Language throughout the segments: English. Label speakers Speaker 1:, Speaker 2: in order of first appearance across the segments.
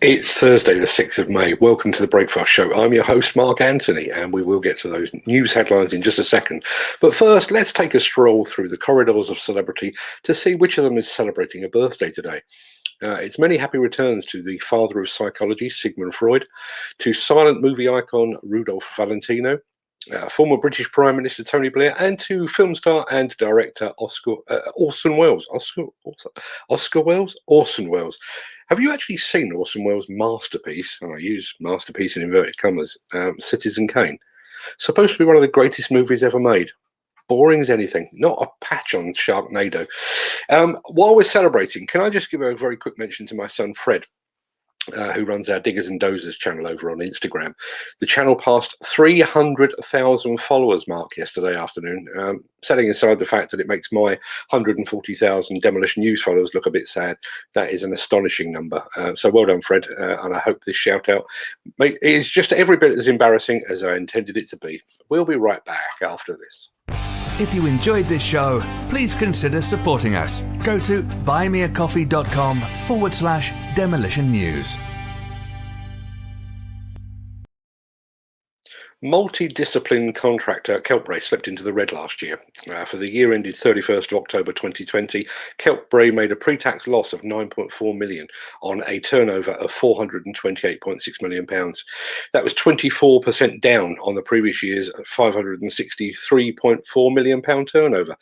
Speaker 1: It's Thursday, the 6th of May. Welcome to the Breakfast Show. I'm your host, Mark Anthony, and we will get to those news headlines in just a second. But first, let's take a stroll through the corridors of celebrity to see which of them is celebrating a birthday today. It's many happy returns to the father of psychology, Sigmund Freud, to silent movie icon Rudolph Valentino, former British Prime Minister Tony Blair, and to film star and director Orson Welles. Orson Welles. Have you actually seen Orson Welles' masterpiece? And I use masterpiece in inverted commas, Citizen Kane. Supposed to be one of the greatest movies ever made. Boring as anything, not a patch on Sharknado. While we're celebrating, can I just give a very quick mention to my son Fred, who runs our Diggers and Dozers channel over on Instagram. The channel passed 300,000 followers mark yesterday afternoon, setting aside the fact that it makes my 140,000 Demolition News followers look a bit sad. That is an astonishing number. So well done, Fred, and I hope this shout out is just every bit as embarrassing as I intended it to be. We'll be right back after this.
Speaker 2: If you enjoyed this show, please consider supporting us. Go to buymeacoffee.com/Demolition News.
Speaker 1: Multidiscipline contractor Keltbray slipped into the red last year. For the year ended 31st of October 2020, Keltbray made a pre-tax loss of £9.4 million on a turnover of £428.6 million. That was 24% down on the previous year's £563.4 million turnover.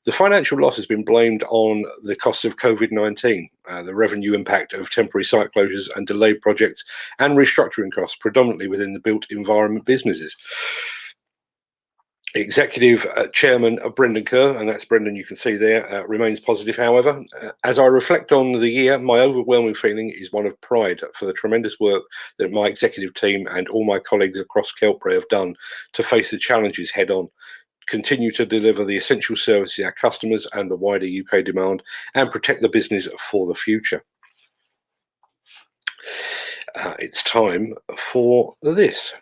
Speaker 1: The financial loss has been blamed on the costs of COVID-19, the revenue impact of temporary site closures and delayed projects, and restructuring costs, predominantly within the built environment businesses. Executive Chairman Brendan Kerr, and that's Brendan you can see there, remains positive. However, as I reflect on the year, my overwhelming feeling is one of pride for the tremendous work that my executive team and all my colleagues across Keltbray have done to face the challenges head on, continue to deliver the essential services our customers and the wider UK demand, and protect the business for the future. It's time for this.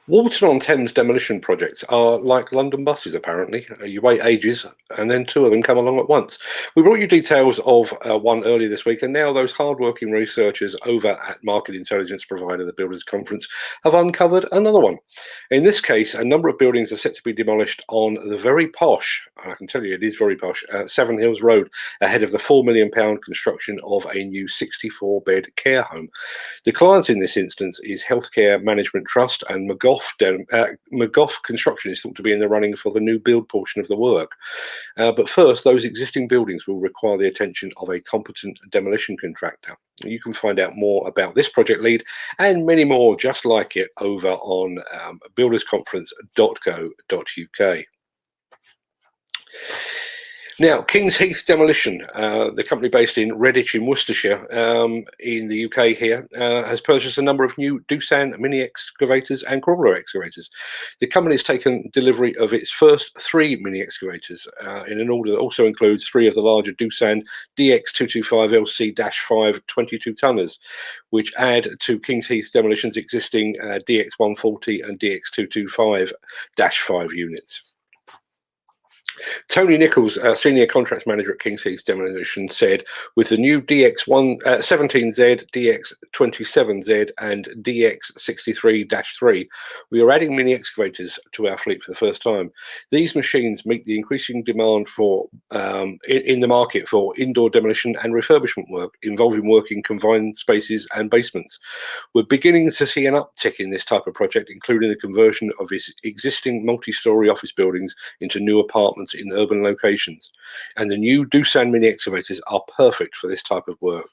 Speaker 1: Walton-on-Thames demolition projects are like London buses, apparently. You wait ages, and then two of them come along at once. We brought you details of one earlier this week, and now those hard-working researchers over at market intelligence provider, the Builders Conference, have uncovered another one. In this case, a number of buildings are set to be demolished on the very posh, I can tell you it is very posh, Seven Hills Road, ahead of the £4 million construction of a new 64-bed care home. The clients in this instance is Healthcare Management Trust, and McGough Construction is thought to be in the running for the new build portion of the work. But first, those existing buildings will require the attention of a competent demolition contractor. You can find out more about this project lead and many more just like it over on buildersconference.co.uk. Now, Kings Heath Demolition, the company based in Redditch in Worcestershire, in the UK here, has purchased a number of new Doosan mini excavators and crawler excavators. The company has taken delivery of its first 3 mini excavators in an order that also includes 3 of the larger Doosan DX225LC-5 22-tonners, which add to Kings Heath Demolition's existing DX140 and DX225-5 units. Tony Nichols, Senior Contracts Manager at Kings Heath Demolition, said, with the new DX17Z, DX27Z and DX63-3, we are adding mini excavators to our fleet for the first time. These machines meet the increasing demand for in the market for indoor demolition and refurbishment work involving work in confined spaces and basements. We're beginning to see an uptick in this type of project, including the conversion of existing multi-storey office buildings into new apartments in urban locations, and the new Doosan mini excavators are perfect for this type of work.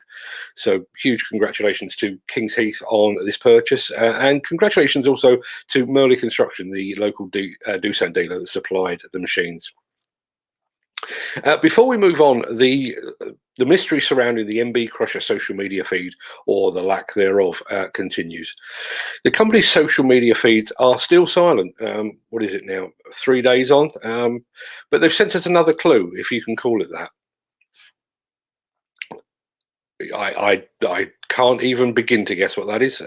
Speaker 1: So huge congratulations to Kings Heath on this purchase, and congratulations also to Merley Construction, the local Doosan dealer that supplied the machines. Before we move on, the mystery surrounding the MB Crusher social media feed, or the lack thereof, continues. The company's social media feeds are still silent. What is it now? 3 days on? But they've sent us another clue, if you can call it that. I can't even begin to guess what that is.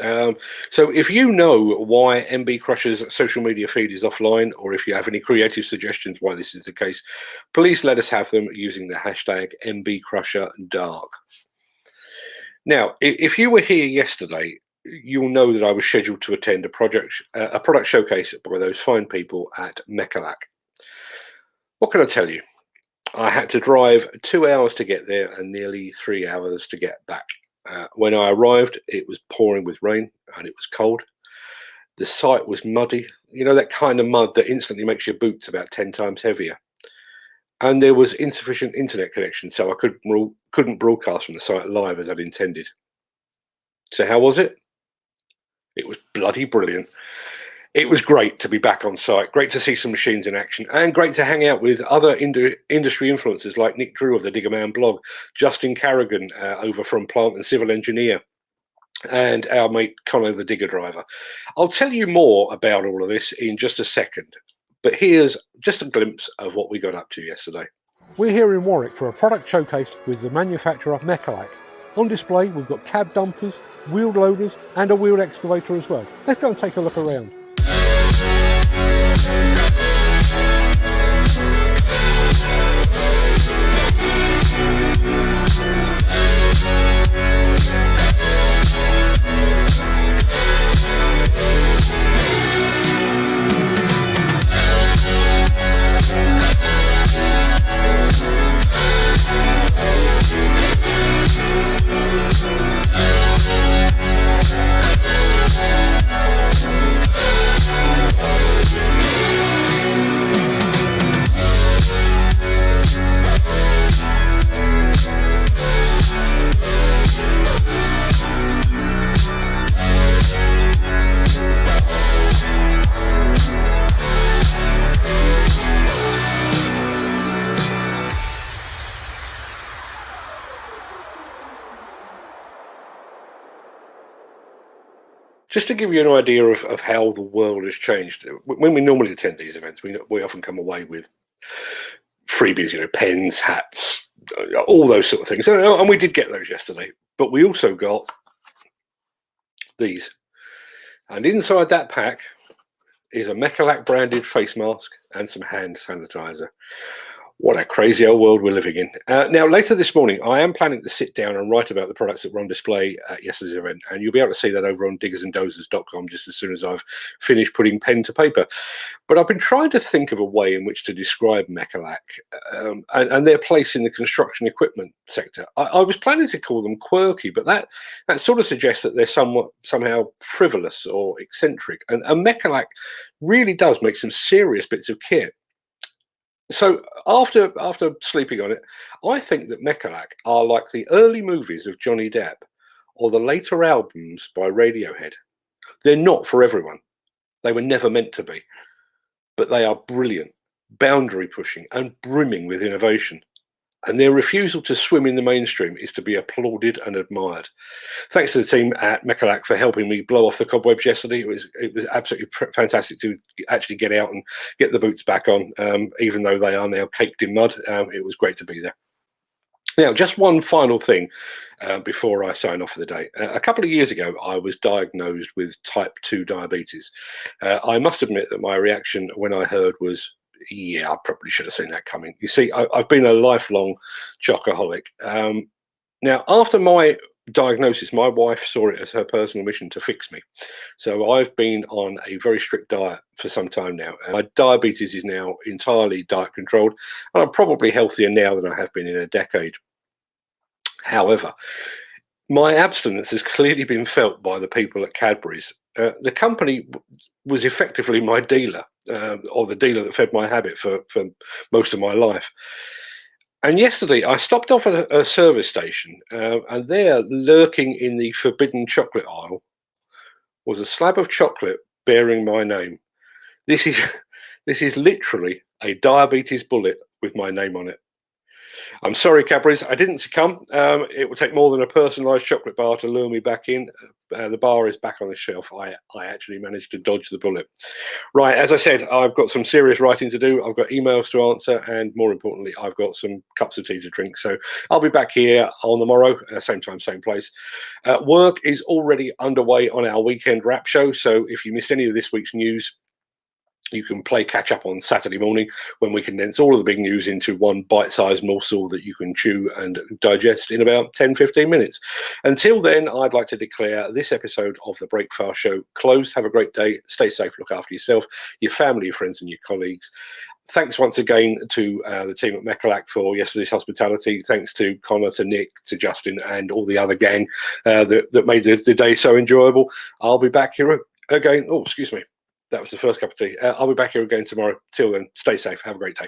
Speaker 1: So if you know why MB Crusher's social media feed is offline, or if you have any creative suggestions why this is the case, please let us have them using the hashtag MBCrusherDark. Now, if you were here yesterday, you'll know that I was scheduled to attend a product showcase by those fine people at Mechalac. What can I tell you? I had to drive 2 hours to get there and nearly 3 hours to get back. When I arrived, it was pouring with rain and it was cold. The site was muddy, you know, that kind of mud that instantly makes your boots about 10 times heavier. And there was insufficient internet connection, so I couldn't broadcast from the site live as I'd intended. So how was it? It was bloody brilliant. It was great to be back on site, great to see some machines in action, and great to hang out with other industry influencers like Nick Drew of the Diggerman blog, Justin Carrigan over from Plant and Civil Engineer, and our mate Conor the Digger Driver. I'll tell you more about all of this in just a second, but here's just a glimpse of what we got up to yesterday.
Speaker 3: We're here in Warwick for a product showcase with the manufacturer Mechalac. On display we've got cab dumpers, wheeled loaders and a wheeled excavator as well. Let's go and take a look around.
Speaker 1: Just to give you an idea of how the world has changed, when we normally attend these events, we often come away with freebies, you know, pens, hats, all those sort of things. And we did get those yesterday, but we also got these. And inside that pack is a Mechalac branded face mask and some hand sanitizer. What a crazy old world we're living in. Now, later this morning, I am planning to sit down and write about the products that were on display at yesterday's event, and you'll be able to see that over on diggersandozers.com just as soon as I've finished putting pen to paper. But I've been trying to think of a way in which to describe Mechalac and their place in the construction equipment sector. I was planning to call them quirky, but that sort of suggests that they're somehow frivolous or eccentric. And Mechalac really does make some serious bits of kit. So after sleeping on it, I think that Mechalac are like the early movies of Johnny Depp or the later albums by Radiohead. They're not for everyone. They were never meant to be. But they are brilliant, boundary pushing and brimming with innovation. And their refusal to swim in the mainstream is to be applauded and admired. Thanks to the team at Mechalac for helping me blow off the cobwebs yesterday. It was absolutely fantastic to actually get out and get the boots back on, even though they are now caked in mud. It was great to be there. Now, just one final thing before I sign off for the day. A couple of years ago, I was diagnosed with type 2 diabetes. I must admit that my reaction when I heard was, yeah, I probably should have seen that coming. You see, I've been a lifelong chocoholic. Now, after my diagnosis, my wife saw it as her personal mission to fix me. So I've been on a very strict diet for some time now. My diabetes is now entirely diet controlled, and I'm probably healthier now than I have been in a decade. However, my abstinence has clearly been felt by the people at Cadbury's. The company was effectively my dealer, or the dealer that fed my habit for most of my life. And yesterday I stopped off at a service station, and there, lurking in the forbidden chocolate aisle, was a slab of chocolate bearing my name. This is literally a diabetes bullet with my name on it. I'm sorry, Cadbury's, I didn't succumb. It will take more than a personalised chocolate bar to lure me back in. The bar is back on the shelf. I actually managed to dodge the bullet. Right, as I said, I've got some serious writing to do. I've got emails to answer, and more importantly, I've got some cups of tea to drink. So I'll be back here on the morrow, same time, same place. Work is already underway on our weekend wrap show. So if you missed any of this week's news, you can play catch up on Saturday morning when we condense all of the big news into one bite-sized morsel that you can chew and digest in about 10-15 minutes. Until then, I'd like to declare this episode of the Breakfast Show closed. Have a great day. Stay safe. Look after yourself, your family, your friends and your colleagues. Thanks once again to the team at Mechalac for yesterday's hospitality. Thanks to Connor, to Nick, to Justin and all the other gang that made the day so enjoyable. I'll be back here again. Oh, excuse me. That was the first cup of tea. I'll be back here again tomorrow. Till then, stay safe. Have a great day.